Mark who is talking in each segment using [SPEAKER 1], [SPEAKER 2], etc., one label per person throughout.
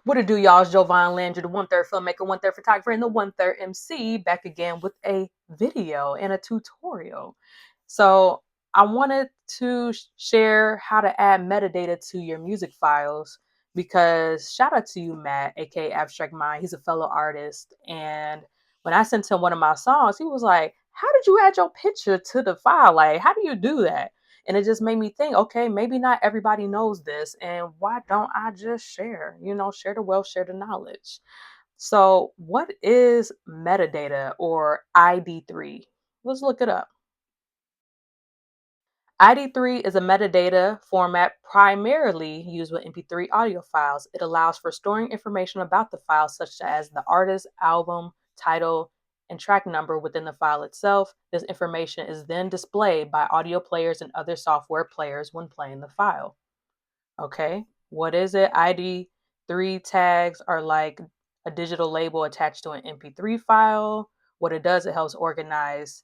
[SPEAKER 1] What it do, y'all? It's Jovan, Landry, the one-third filmmaker, one-third photographer, and the one-third MC, back again with a video and a tutorial. So I wanted to share how to add metadata to your music files because shout out to you, Matt, aka Abstract Mind. He's a fellow artist. And when I sent him one of my songs, he was like, how did you add your picture to the file? Like, how do you do that? And it just made me think, okay, maybe not everybody knows this. And why don't I just share? Share the wealth, share the knowledge. So, what is metadata or ID3? Let's look it up. ID3 is a metadata format primarily used with MP3 audio files. It allows for storing information about the file, such as the artist, album, title, and track number within the file itself. This information is then displayed by audio players and other software players when playing the file. Okay, what is it? ID3 tags are like a digital label attached to an MP3 file. What it does, it helps organize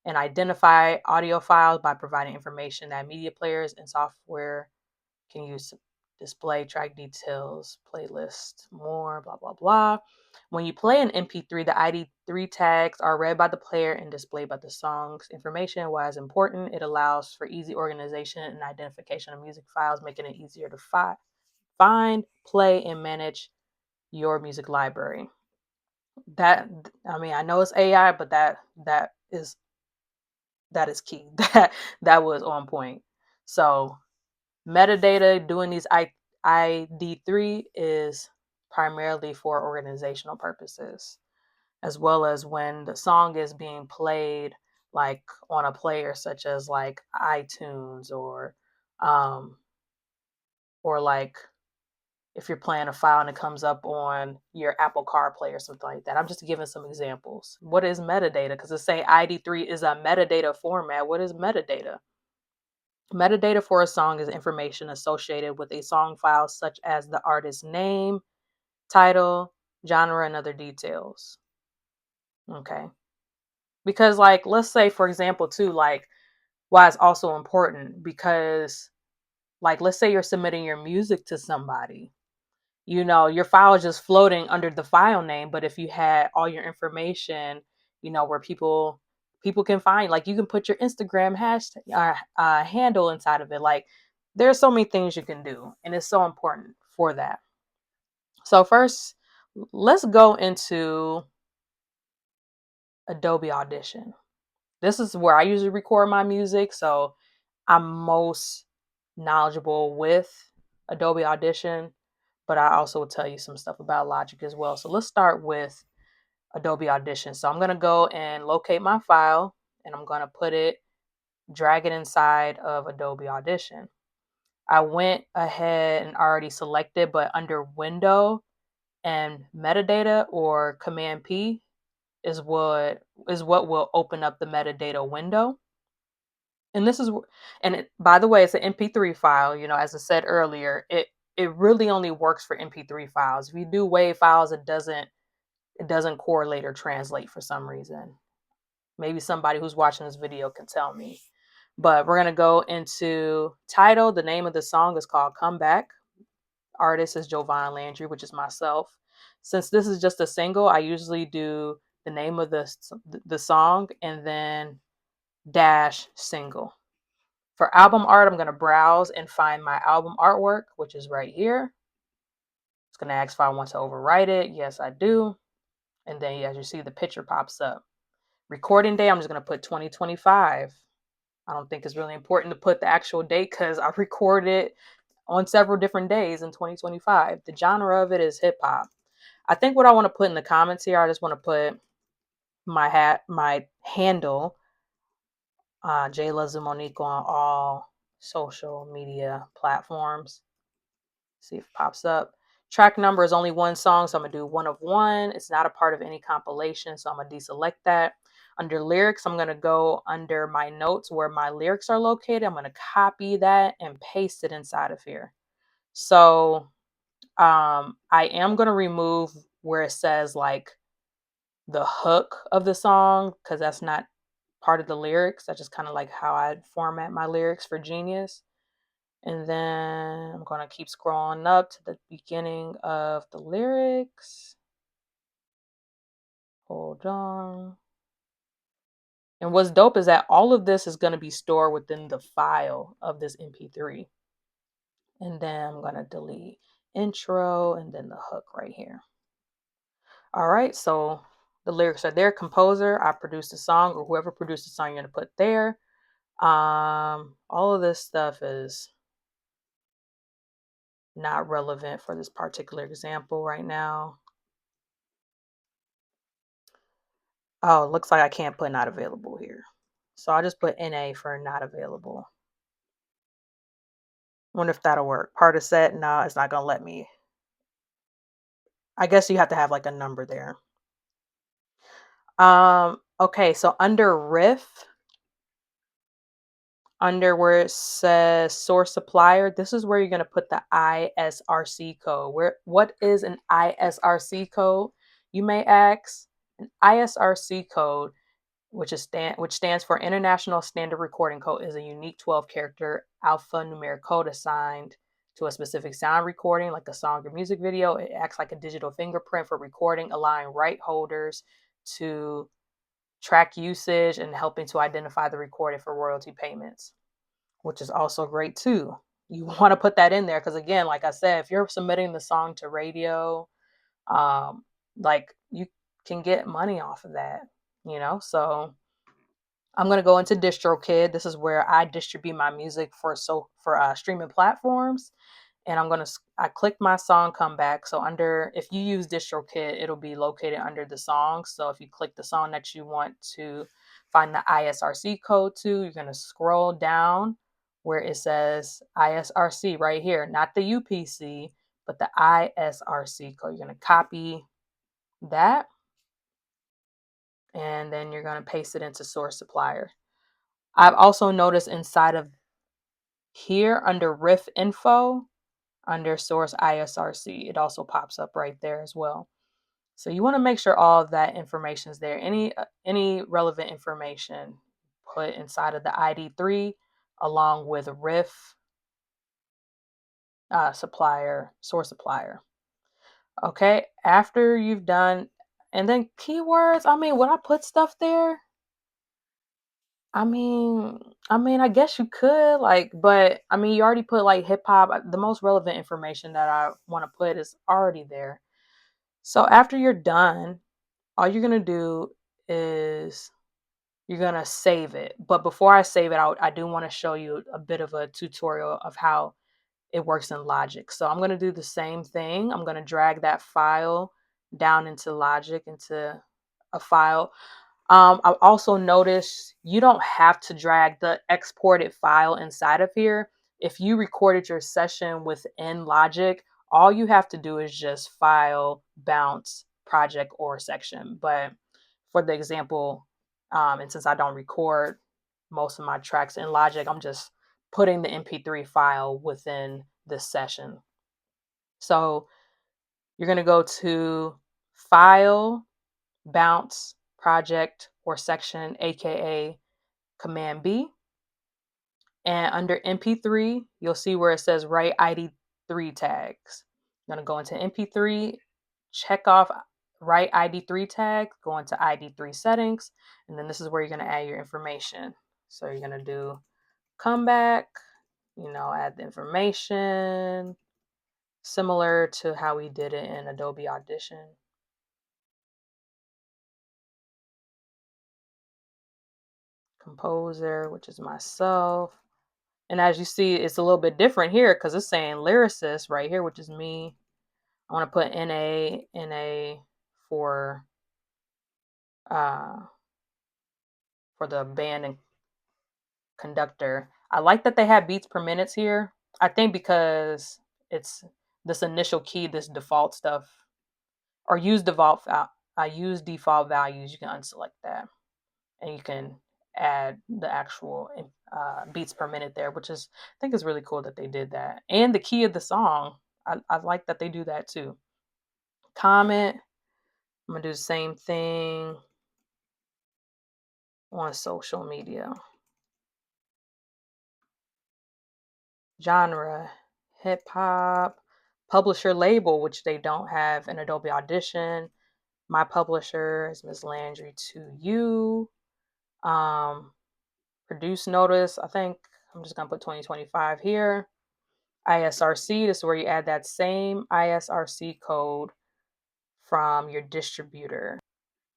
[SPEAKER 1] and identify audio files by providing information that media players and software can use to display track details, playlist, more, blah, blah, blah. When you play an MP3, the ID3 tags are read by the player and displayed by the song's information. Why is important? It allows for easy organization and identification of music files, making it easier to find, play, and manage your music library. That I mean, I know it's AI, but is that is key. That was on point. So metadata doing these ID3 is primarily for organizational purposes, as well as when the song is being played like on a player such as like iTunes um or like if you're playing a file and it comes up on your Apple CarPlay or something like that. I'm just giving some examples. What is metadata? Because it say ID3 is a metadata format. What is metadata? Metadata for a song is information associated with a song file, such as the artist's name, title, genre, and other details. Okay. Because, like, let's say, for example, too, like, why it's also important because, like, let's say you're submitting your music to somebody, your file is just floating under the file name, but if you had all your information, where people can find, like, you can put your Instagram hashtag handle inside of it. Like, there's so many things you can do, and it's so important for that. So first, let's go into Adobe Audition. This is where I usually record my music, so I'm most knowledgeable with Adobe Audition, but I also will tell you some stuff about Logic as well. So let's start with Adobe Audition. So I'm going to go and locate my file and I'm going to drag it inside of Adobe Audition. I went ahead and already selected, but under Window and Metadata or Command P is what will open up the metadata window. And this is by the way, it's an MP3 file. As I said earlier, it really only works for MP3 files. If you do WAV files, it doesn't correlate or translate for some reason. Maybe somebody who's watching this video can tell me. But we're gonna go into title. The name of the song is called Comeback. Artist is Jovan Landry, which is myself. Since this is just a single, I usually do the name of the song and then dash single. For album art, I'm going to browse and find my album artwork, which is right here. It's going to ask if I want to overwrite it. Yes, I do. And then as you see, the picture pops up. Recording day, I'm just going to put 2025. I don't think it's really important to put the actual date because I recorded on several different days in 2025. The genre of it is hip hop. I think what I want to put in the comments here, I just want to put my handle, Jayla Zumonique on all social media platforms. See if it pops up. Track number is only one song, so I'm gonna do one of one. It's not a part of any compilation, so I'm gonna deselect that. Under lyrics, I'm gonna go under my notes where my lyrics are located. I'm gonna copy that and paste it inside of here. So I am gonna remove where it says like the hook of the song because that's not part of the lyrics. That's just kind of like how I format my lyrics for Genius. And then I'm going to keep scrolling up to the beginning of the lyrics. Hold on. And what's dope is that all of this is going to be stored within the file of this MP3. And then I'm going to delete intro and then the hook right here. All right, so the lyrics are there. Composer, I produced the song, or whoever produced the song, you're going to put there. All of this stuff is not relevant for this particular example right now. Oh, it looks like I can't put not available here. So I'll just put NA for not available. Wonder if that'll work. Part of set, no, it's not gonna let me. I guess you have to have like a number there. Okay, so under riff, under where it says source supplier, this is where you're gonna put the ISRC code. What is an ISRC code? You may ask. An ISRC code, which stands for International Standard Recording Code, is a unique 12-character alphanumeric code assigned to a specific sound recording, like a song or music video. It acts like a digital fingerprint for recording, allowing right holders to track usage and helping to identify the recording for royalty payments, which is also great too. You want to put that in there because, again, like I said, if you're submitting the song to radio, like you can get money off of that, So I'm going to go into DistroKid. This is where I distribute my music for streaming platforms. And I click my song comeback. So if you use DistroKid, it'll be located under the song. So if you click the song that you want to find the ISRC code to, you're going to scroll down where it says ISRC right here, not the UPC, but the ISRC code. You're going to copy that, and then you're going to paste it into source supplier. I've also noticed inside of here under riff info, under source ISRC, it also pops up right there as well. So you want to make sure all of that information is there. Any relevant information put inside of the ID3 along with riff source supplier. Okay, after you've done, and then keywords, would I put stuff there? I guess you could, but you already put like hip hop. The most relevant information that I want to put is already there. So after you're done, all you're gonna do is you're gonna save it. But before I save it, I do want to show you a bit of a tutorial of how it works in Logic. So I'm gonna do the same thing. I'm gonna drag that file down into Logic, into a file. I've also noticed you don't have to drag the exported file inside of here. If you recorded your session within Logic, all you have to do is just file, bounce, project, or section. But for the example, and since I don't record most of my tracks in Logic, I'm just putting the MP3 file within this session. So you're going to go to File, Bounce, Project, or Section, aka Command B. And under MP3, you'll see where it says Write ID3 tags. I'm going to go into MP3, check off Write ID3 tag, go into ID3 settings, and then this is where you're going to add your information. So you're going to do comeback, add the information, similar to how we did it in Adobe Audition. Composer, which is myself. And as you see, it's a little bit different here because it's saying lyricist right here, which is me. I want to put NA for the band and conductor. I like that they have beats per minute here. I think because it's this initial key, this default stuff, or use default values. You can unselect that, and you can add the actual beats per minute there, which is, I think, is really cool that they did that. And the key of the song, I like that they do that too. Comment, I'm gonna do the same thing on social media. genre, hip hop, publisher label, which they don't have in Adobe Audition. My publisher is Miss Landry to you. Produce notice, I think I'm just gonna put 2025 here. ISRC, this is where you add that same ISRC code from your distributor.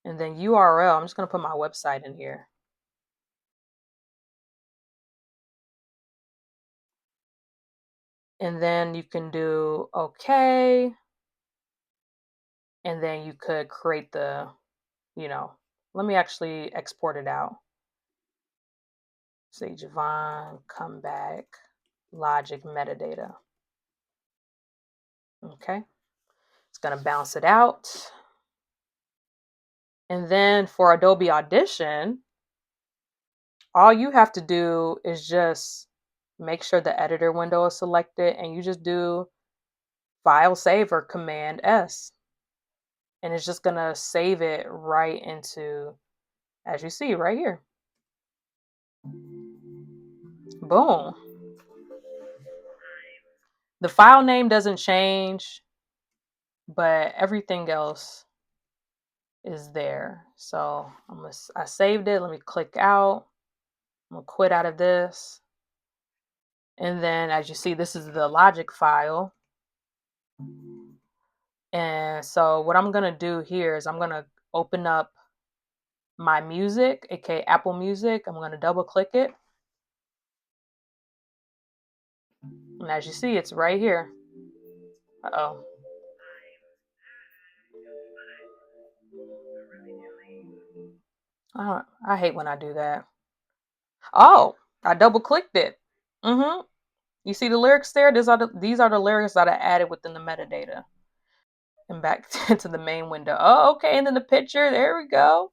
[SPEAKER 1] And then URL, I'm just gonna put my website in here. And then you can do okay. And then you could create the, let me actually export it out. Say Jovan, come back, logic metadata. Okay. It's gonna bounce it out. And then for Adobe Audition, all you have to do is just make sure the editor window is selected and you just do File Save or Command S. And it's just going to save it right into, as you see right here. Boom. The file name doesn't change, but everything else is there. So I saved it. Let me click out. I'm going to quit out of this. And then as you see, this is the logic file. And so what I'm going to do here is I'm going to open up my music, aka Apple Music. I'm going to double click it. And as you see, it's right here. Uh-oh. I hate when I do that. Oh, I double clicked it. You see the lyrics there? These are the lyrics that I added within the metadata. And back to the main window. Oh, okay. And then the picture. There we go.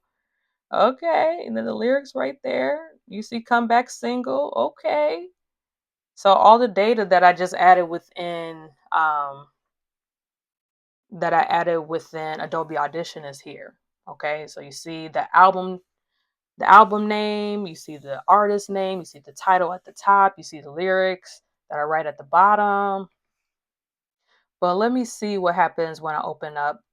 [SPEAKER 1] Okay. And then the lyrics right there. You see comeback single. Okay. So all the data that I just added within Adobe Audition is here. Okay. So you see the album name, you see the artist name, you see the title at the top, you see the lyrics that are right at the bottom. But let me see what happens when I open up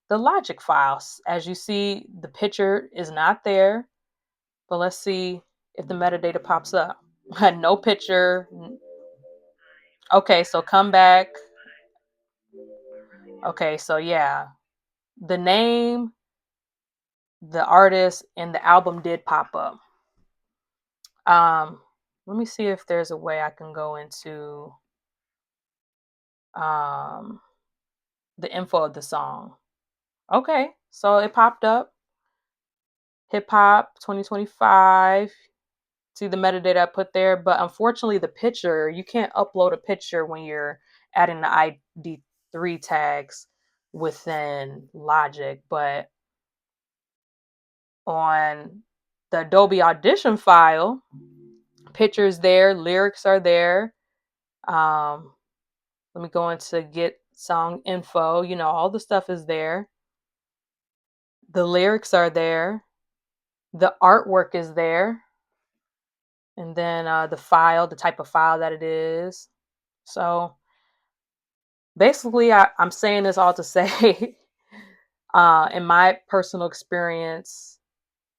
[SPEAKER 1] the logic files. As you see, the picture is not there, but let's see if the metadata pops up. No picture. Okay, so come back. Okay, so yeah, the name, the artist, and the album did pop up. Let me see if there's a way I can go into the info of the song. Okay, so it popped up. Hip hop 2025. See the metadata I put there, but unfortunately the picture, you can't upload a picture when you're adding the ID3 tags within Logic, but on the Adobe Audition file, pictures there, lyrics are there. Let me go into get song info. All the stuff is there. The lyrics are there. The artwork is there. And then the type of file that it is. So basically, I'm saying this all to say, in my personal experience,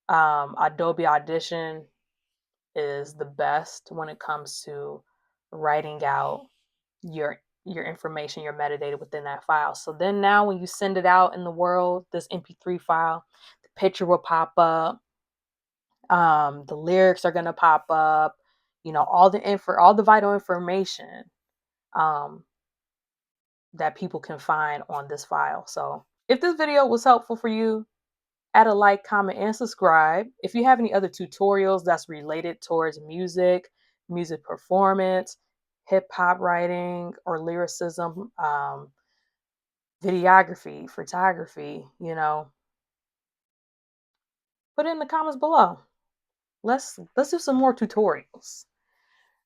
[SPEAKER 1] Adobe Audition is the best when it comes to writing out your information, your metadata within that file. So then now when you send it out in the world, this MP3 file, the picture will pop up. The lyrics are gonna pop up. All the vital information that people can find on this file. So if this video was helpful for you, add a like, comment, and subscribe. If you have any other tutorials that's related towards music performance, hip hop writing, or lyricism, videography, photography, put it in the comments below. Let's do some more tutorials.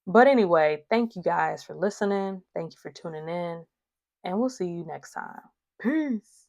[SPEAKER 1] But anyway, thank you guys for listening. Thank you for tuning in, and we'll see you next time. Peace.